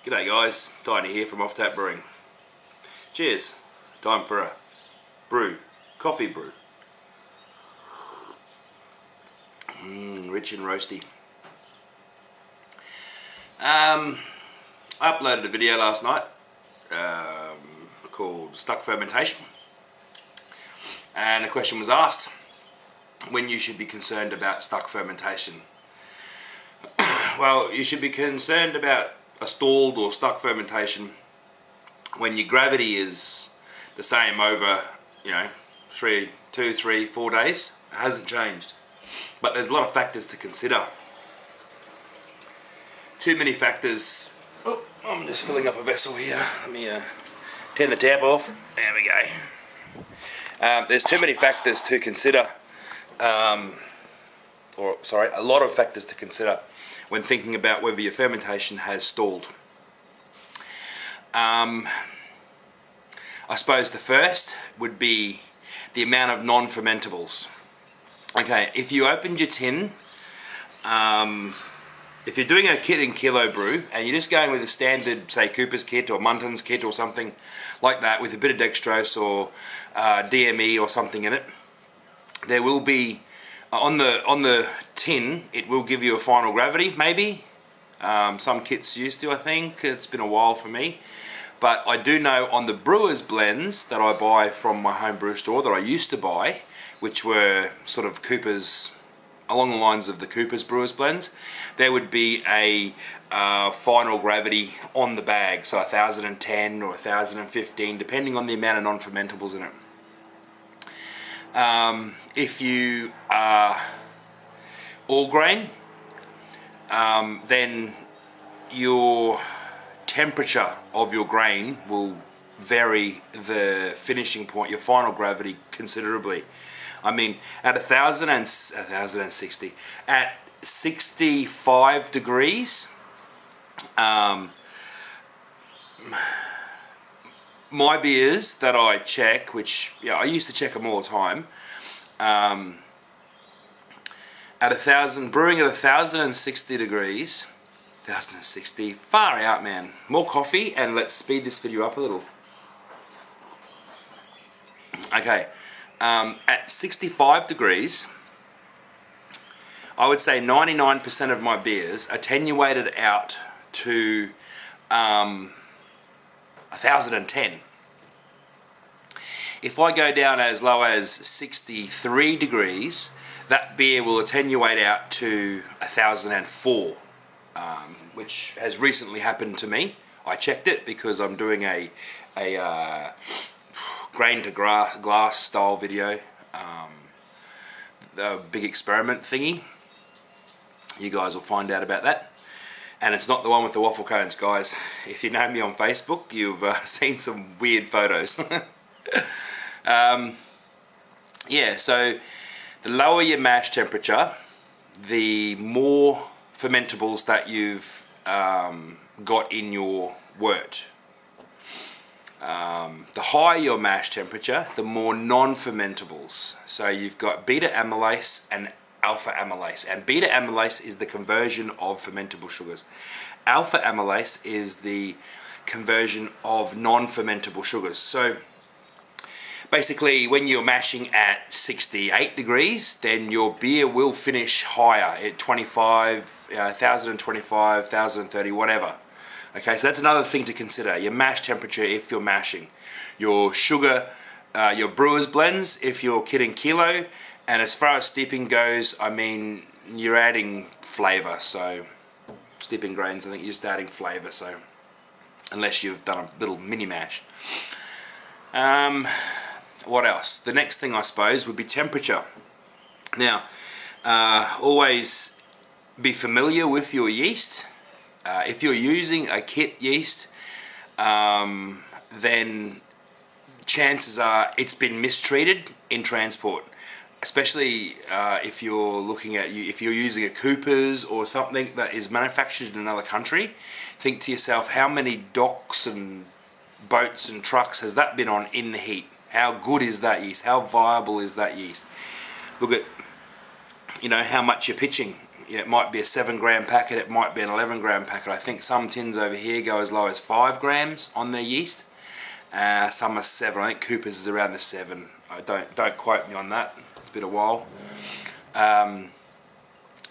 G'day guys, Tiny here from Offtap Brewing. Cheers, time for a brew, coffee brew. Rich and roasty. I uploaded a video last night called Stuck Fermentation, and a question was asked when you should be concerned about stuck fermentation. Well, you should be concerned about a stalled or stuck fermentation when your gravity is the same over, 2, 3, 4 days. It hasn't changed. But there's a lot of factors to consider. Too many factors. Oh, I'm just filling up a vessel here. Let me turn the tap off. There we go. There's too many factors to consider. A lot of factors to consider when thinking about whether your fermentation has stalled. I suppose the first would be the amount of non-fermentables. Okay, if you opened your tin, if you're doing a kit and kilo brew and you're just going with a standard, say, Cooper's kit or Munton's kit or something like that with a bit of dextrose or DME or something in it, there will be on the tin, it will give you a final gravity, maybe. Some kits used to, I think. It's been a while for me. But I do know on the brewer's blends that I buy from my home brew store, that I used to buy, which were sort of Cooper's, along the lines of the Cooper's brewer's blends, there would be a final gravity on the bag, so 1010 or 1015, depending on the amount of non-fermentables in it. If you are all grain, then your temperature of your grain will vary the finishing point, your final gravity, considerably. I mean, at 1060, at 65 degrees, my beers that I check, which I used to check them all the time, brewing at 1060 degrees, 1060, far out, man. More coffee, and let's speed this video up a little. Okay, at 65 degrees, I would say 99% of my beers attenuated out to 1010. If I go down as low as 63 degrees, that beer will attenuate out to 1004, which has recently happened to me. I checked it because I'm doing a grain to glass style video, the big experiment thingy. You guys will find out about that. And it's not the one with the waffle cones, guys. If you know me on Facebook, you've seen some weird photos. Yeah, so the lower your mash temperature, the more fermentables that you've got in your wort. The higher your mash temperature, the more non-fermentables. So you've got beta amylase and alpha amylase, and beta amylase is the conversion of fermentable sugars. Alpha amylase is the conversion of non-fermentable sugars. So basically, when you're mashing at 68 degrees, then your beer will finish higher at 25, 1025, 1030, whatever. Okay, so that's another thing to consider. Your mash temperature if you're mashing. Your sugar, your brewer's blends if you're kit and kilo. And as far as steeping goes, I mean, you're adding flavour. So steeping grains, I think you're just adding flavour. So unless you've done a little mini mash. What else? The next thing, I suppose, would be temperature. Now, always be familiar with your yeast. If you're using a kit yeast, then chances are it's been mistreated in transport. Especially if you're using a Cooper's or something that is manufactured in another country. Think to yourself, how many docks and boats and trucks has that been on in the heat? How good is that yeast? How viable is that yeast? Look at, how much you're pitching. it might be a 7 gram packet, it might be an 11 gram packet. I think some tins over here go as low as 5 grams on their yeast. Some are 7. I think Cooper's is around the 7. Don't quote me on that. It's been a while.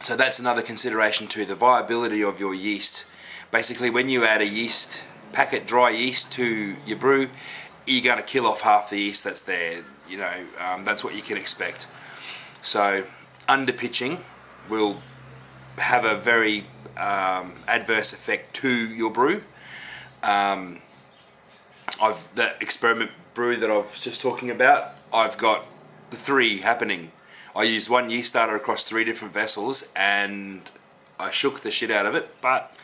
So that's another consideration too, the viability of your yeast. Basically, when you add a yeast packet, dry yeast, to your brew, you're going to kill off half the yeast that's there. You know, that's what you can expect. So underpitching will have a very adverse effect to your brew. That experiment brew that I was just talking about, I've got the 3 happening. I used 1 yeast starter across 3 different vessels and I shook the shit out of it, but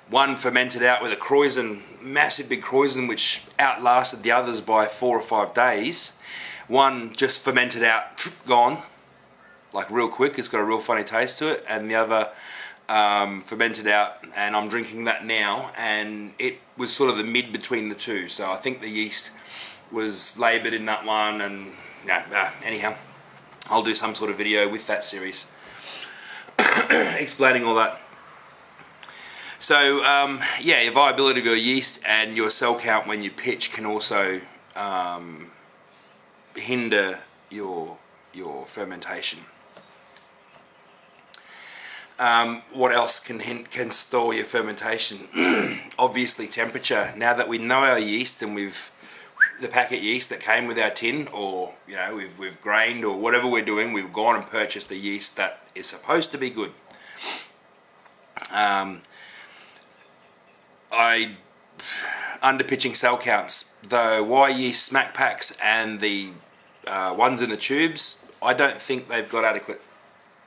one fermented out with a krausen, massive big krausen, which outlasted the others by 4 or 5 days. One just fermented out, gone, like real quick. It's got a real funny taste to it. And the other fermented out, and I'm drinking that now, and it was sort of the mid between the two. So I think the yeast was laboured in that one, and anyhow, I'll do some sort of video with that series explaining all that. So yeah, your viability of your yeast and your cell count when you pitch can also hinder your fermentation. What else can stall your fermentation? Obviously temperature. Now that we know our yeast and the packet yeast that came with our tin, or we've grained or whatever we're doing, we've gone and purchased a yeast that is supposed to be good. Underpitching cell counts, the Y yeast smack packs and the ones in the tubes, I don't think they've got adequate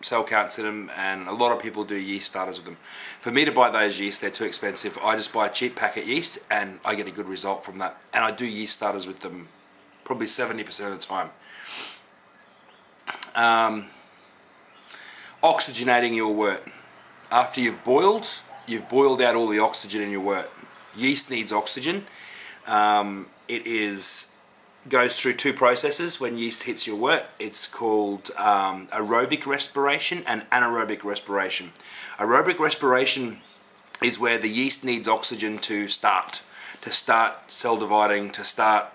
cell counts in them, and a lot of people do yeast starters with them. For me to buy those yeast, they're too expensive. I just buy cheap packet yeast and I get a good result from that, and I do yeast starters with them probably 70% of the time. Oxygenating your wort. After you've boiled out all the oxygen in your wort. Yeast needs oxygen. Goes through 2 processes when yeast hits your wort. It's called aerobic respiration and anaerobic respiration. Aerobic respiration is where the yeast needs oxygen to start cell dividing, to start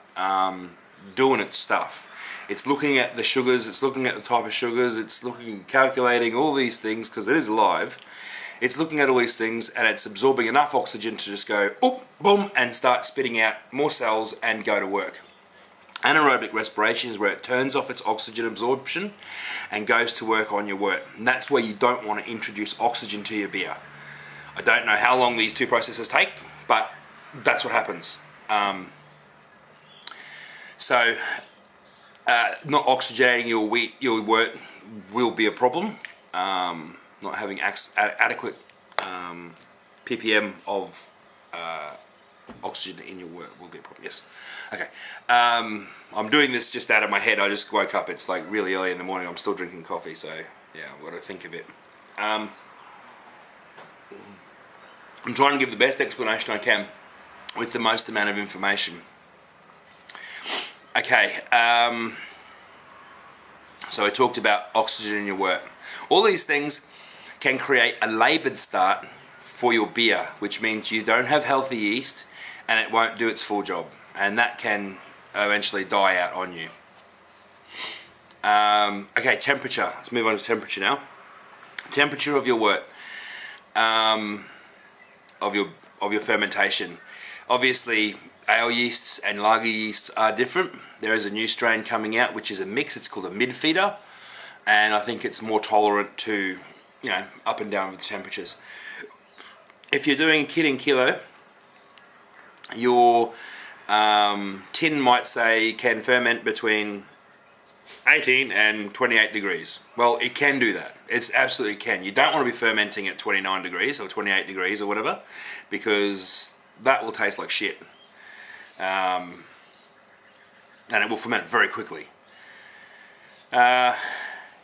doing its stuff. It's looking at the sugars, it's looking at the type of sugars, it's calculating all these things, because it is alive. It's looking at all these things and it's absorbing enough oxygen to just go, oop, boom, and start spitting out more cells and go to work. Anaerobic respiration is where it turns off its oxygen absorption and goes to work on your wort. And that's where you don't want to introduce oxygen to your beer. I don't know how long these 2 processes take, but that's what happens. Not oxygenating your wort will be a problem. Not having adequate ppm of oxygen in your wort will be a problem. Yes. Okay. I'm doing this just out of my head. I just woke up. It's like really early in the morning. I'm still drinking coffee, so yeah, I've got to think a bit. I'm trying to give the best explanation I can with the most amount of information. Okay. So I talked about oxygen in your wort. All these things can create a laboured start for your beer, which means you don't have healthy yeast and it won't do its full job, and that can eventually die out on you. Okay, temperature. Let's move on to temperature now. Temperature of your wort, of your fermentation. Obviously, ale yeasts and lager yeasts are different. There is a new strain coming out which is a mix. It's called a mid-feeder, and I think it's more tolerant to up and down with the temperatures. If you're doing kid in kilo, your tin might say can ferment between 18 and 28 degrees. Well, it can do that. It's absolutely can. You don't want to be fermenting at 29 degrees or 28 degrees or whatever, because that will taste like shit. And it will ferment very quickly.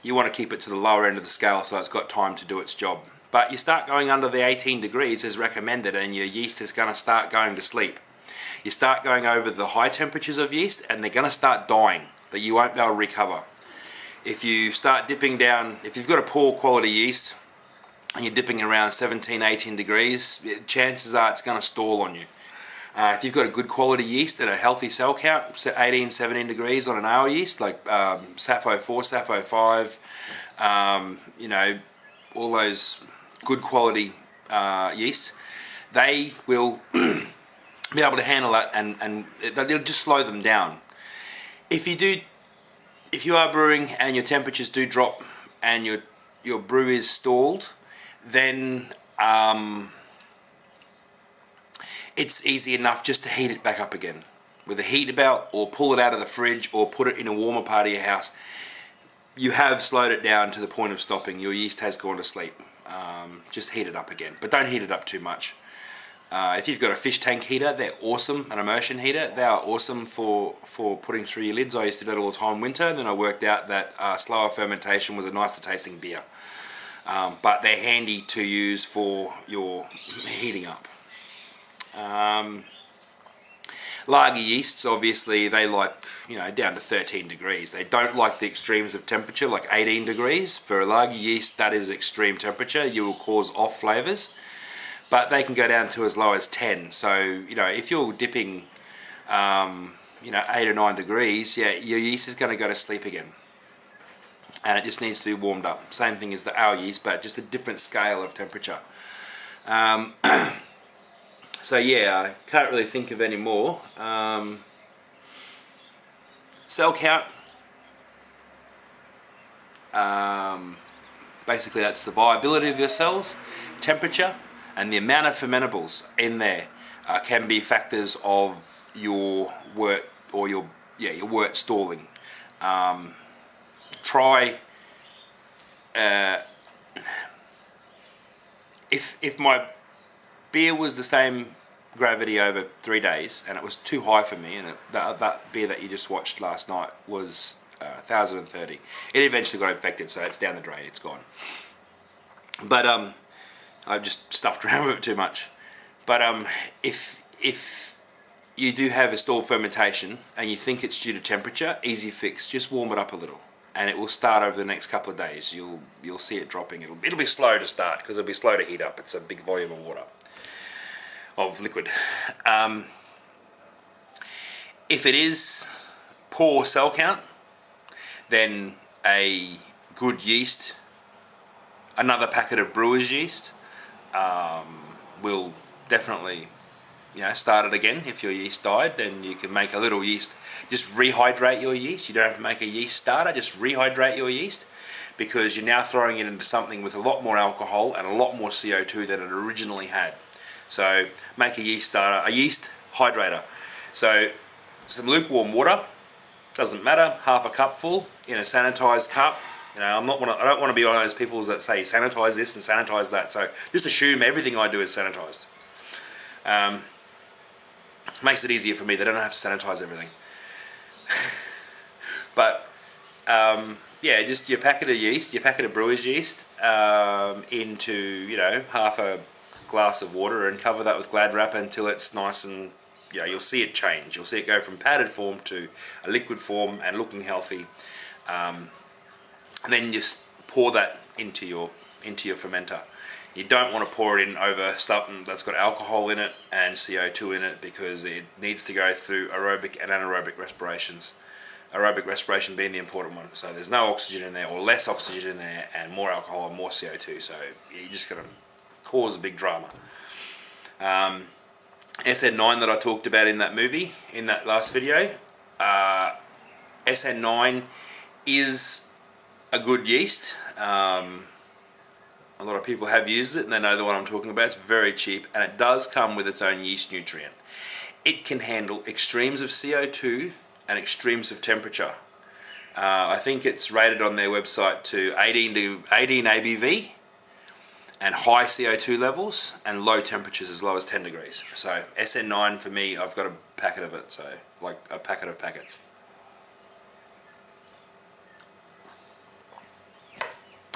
You want to keep it to the lower end of the scale so it's got time to do its job. But you start going under the 18 degrees as recommended, and your yeast is going to start going to sleep. You start going over the high temperatures of yeast and they're going to start dying, that you won't be able to recover. If you start dipping down, if you've got a poor quality yeast, and you're dipping around 17, 18 degrees, chances are it's going to stall on you. If you've got a good quality yeast and a healthy cell count, 18, 17 degrees on an ale yeast, like Sappho 4, Sappho 5, you know, all those good quality yeasts, they will be able to handle that, and it'll just slow them down. If you are brewing and your temperatures do drop and your brew is stalled, then it's easy enough just to heat it back up again with a heater belt, or pull it out of the fridge, or put it in a warmer part of your house. You have slowed it down to the point of stopping. Your yeast has gone to sleep. Just heat it up again, but don't heat it up too much. If you've got a fish tank heater, they're awesome. An immersion heater, they are awesome for putting through your lids. I used to do that all the time in winter, and then I worked out that slower fermentation was a nicer tasting beer. But they're handy to use for your heating up. Lager yeasts, obviously, they like, you know, down to 13 degrees. They don't like the extremes of temperature, like 18 degrees. For a lager yeast, that is extreme temperature. You will cause off flavors. But they can go down to as low as 10. So, you know, if you're dipping, you know, 8 or 9 degrees, yeah, your yeast is going to go to sleep again. And it just needs to be warmed up. Same thing as the ale yeast, but just a different scale of temperature. So yeah, I can't really think of any more. Cell count. Basically that's the viability of your cells. Temperature and the amount of fermentables in there can be factors of your wort, or your wort stalling. Try if my beer was the same gravity over 3 days and it was too high for me, and that beer that you just watched last night was 1030, it eventually got infected, so it's down the drain, it's gone. But I just stuffed around with it too much. But if you do have a stalled fermentation and you think it's due to temperature, easy fix, just warm it up a little, and it will start over the next couple of days. You'll see it dropping. It'll be slow to start because it'll be slow to heat up. It's a big volume of water, of liquid. If it is poor cell count, then a good yeast, another packet of brewer's yeast, will definitely, you know, start it again. If your yeast died, then you can make a little yeast. Just rehydrate your yeast. You don't have to make a yeast starter. Just rehydrate your yeast, because you're now throwing it into something with a lot more alcohol and a lot more CO2 than it originally had. So make a yeast starter, a yeast hydrator. So some lukewarm water, doesn't matter, half a cupful in a sanitized cup. You know, I don't want to be one of those people that say sanitize this and sanitize that. So just assume everything I do is sanitized. Makes it easier for me. They don't have to sanitize everything. But yeah, just your packet of yeast, your packet of brewer's yeast, into, you know, half a glass of water, and cover that with Glad wrap until it's nice and, you know, you'll see it change. You'll see it go from powdered form to a liquid form and looking healthy. And then just pour that into your fermenter. You don't want to pour it in over something that's got alcohol in it and CO2 in it, because it needs to go through aerobic and anaerobic respirations. Aerobic respiration being the important one. So there's no oxygen in there, or less oxygen in there, and more alcohol and more CO2. So you're just going to cause a big drama. SN9 that I talked about in that movie, in that last video, SN9 is a good yeast. A lot of people have used it and they know the one I'm talking about. It's very cheap, and it does come with its own yeast nutrient. It can handle extremes of CO2 and extremes of temperature. I think it's rated on their website to 18 ABV and high CO2 levels and low temperatures as low as 10 degrees. So SN9 for me, I've got a packet of it, so like a packet of packets.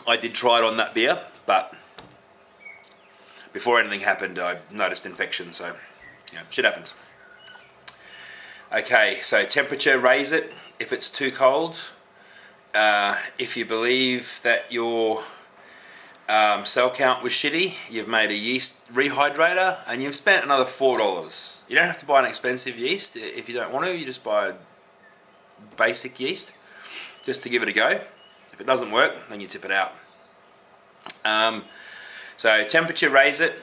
I did try it on that beer, but before anything happened, I noticed infection, so yeah, shit happens. Okay, so temperature, raise it if it's too cold. If you believe that your Cell count was shitty. You've made a yeast rehydrator, and you've spent another $4. You don't have to buy an expensive yeast if you don't want to. You just buy a basic yeast just to give it a go. If it doesn't work, then you tip it out. So temperature, raise it.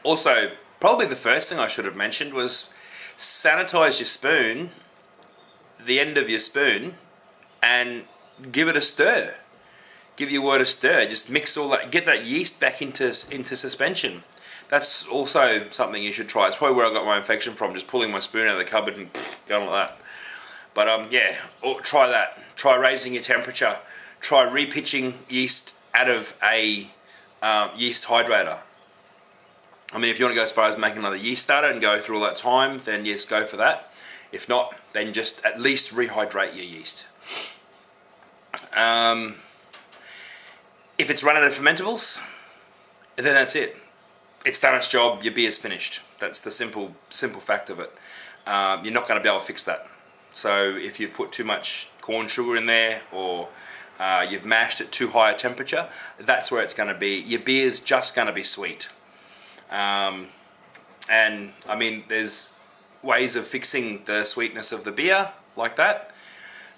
Also, probably the first thing I should have mentioned was sanitize your spoon, the end of your spoon, and give it a stir. Give your wort a stir. Just mix all that, get that yeast back into suspension. That's also something you should try. It's probably where I got my infection from, just pulling my spoon out of the cupboard and going like that. But yeah, try that. Try raising your temperature. Try repitching yeast out of a yeast hydrator. I mean, if you want to go as far as making another yeast starter and go through all that time, then yes, go for that. If not, then just at least rehydrate your yeast. If it's run out of fermentables, then that's it. It's done its job. Your beer's finished. That's the simple fact of it. You're not going to be able to fix that. So if you've put too much corn sugar in there, or you've mashed at too high a temperature, that's where it's going to be. Your beer's just going to be sweet. And I mean, there's ways of fixing the sweetness of the beer like that.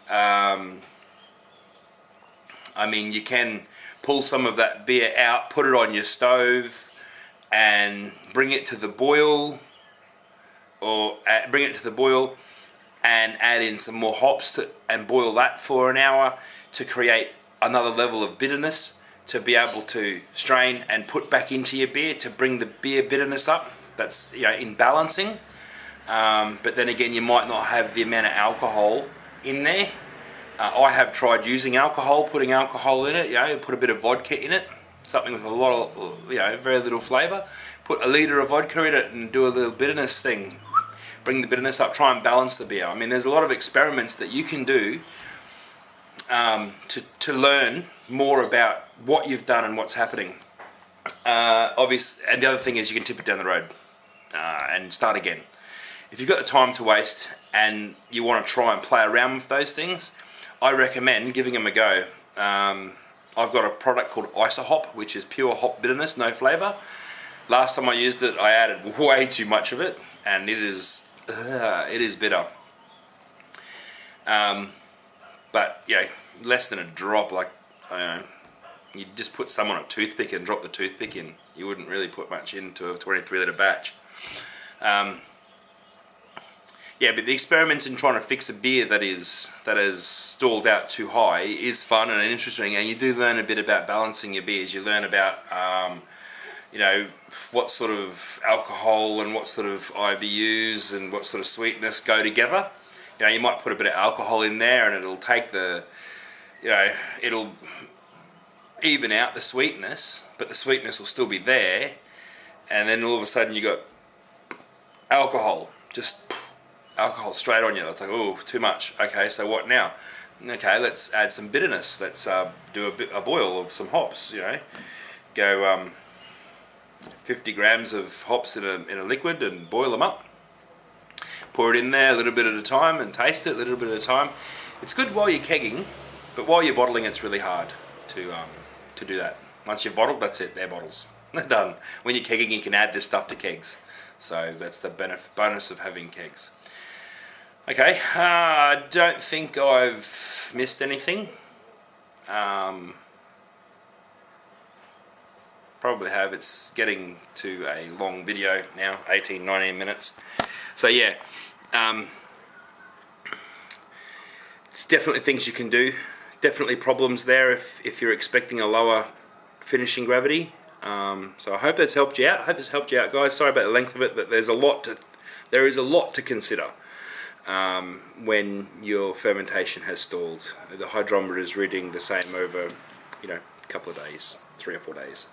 I mean, you can pull some of that beer out, put it on your stove, and bring it to the boil, and add in some more hops and boil that for an hour to create another level of bitterness, to be able to strain and put back into your beer to bring the beer bitterness up. That's, you know, in balancing. But then again, you might not have the amount of alcohol in there. I have tried using alcohol, putting alcohol in it. You know, put a bit of vodka in it, something with a lot of, you know, very little flavour. Put a litre of vodka in it and do a little bitterness thing. Bring the bitterness up, try and balance the beer. I mean, there's a lot of experiments that you can do to learn more about what you've done and what's happening. Obviously, and the other thing is you can tip it down the road and start again. If you've got the time to waste and you want to try and play around with those things, I recommend giving them a go. I've got a product called IsoHop, which is pure hop bitterness, no flavour. Last time I used it, I added way too much of it, and it is bitter. But you know, less than a drop. Like, I don't know, you just put some on a toothpick and drop the toothpick in. You wouldn't really put much into a 23-litre batch. Yeah, but the experiments in trying to fix a beer that has stalled out too high is fun and interesting, and you do learn a bit about balancing your beers. You learn about you know, what sort of alcohol and what sort of IBUs and what sort of sweetness go together. You know, you might put a bit of alcohol in there and it'll take the, you know, it'll even out the sweetness, but the sweetness will still be there, and then all of a sudden you got alcohol, just alcohol straight on you. It's like, oh, too much. Okay, so what now? Okay, let's add some bitterness. Let's do a boil of some hops. You know, go 50 grams of hops in a liquid and boil them up. Pour it in there a little bit at a time and taste it a little bit at a time. It's good while you're kegging, but while you're bottling, it's really hard to do that. Once you've bottled, that's it. They're bottles. They're done. When you're kegging, you can add this stuff to kegs. So that's the bonus of having kegs. Okay, I don't think I've missed anything. Probably have. It's getting to a long video now, 18-19 minutes. So yeah, it's definitely things you can do. Definitely problems there if you're expecting a lower finishing gravity. So I hope that's helped you out. I hope it's helped you out, guys. Sorry about the length of it, but there is a lot to consider when your fermentation has stalled. The hydrometer is reading the same over, you know, a couple of days, 3 or 4 days.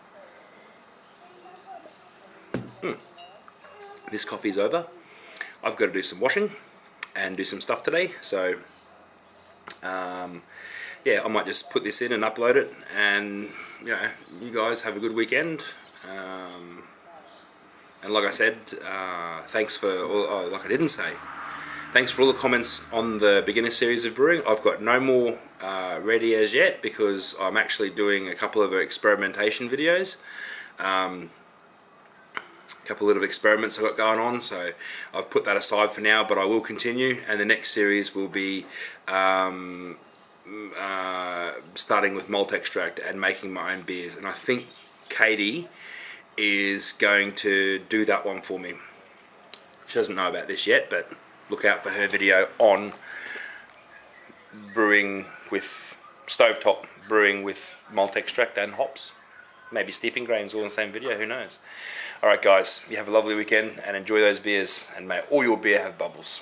This coffee's over. I've got to do some washing and do some stuff today, so yeah, I might just put this in and upload it, and you know, you guys have a good weekend. And like I said, thanks for all, like I didn't say, Thanks for all the comments on the beginner series of brewing. I've got no more ready as yet because I'm actually doing a couple of experimentation videos. A couple of little experiments I've got going on, so I've put that aside for now, but I will continue, and the next series will be starting with malt extract and making my own beers, and I think Katie is going to do that one for me. She doesn't know about this yet, but look out for her video on brewing with stovetop brewing with malt extract and hops. Maybe steeping grains all in the same video, who knows. Alright guys, you have a lovely weekend and enjoy those beers, and may all your beer have bubbles.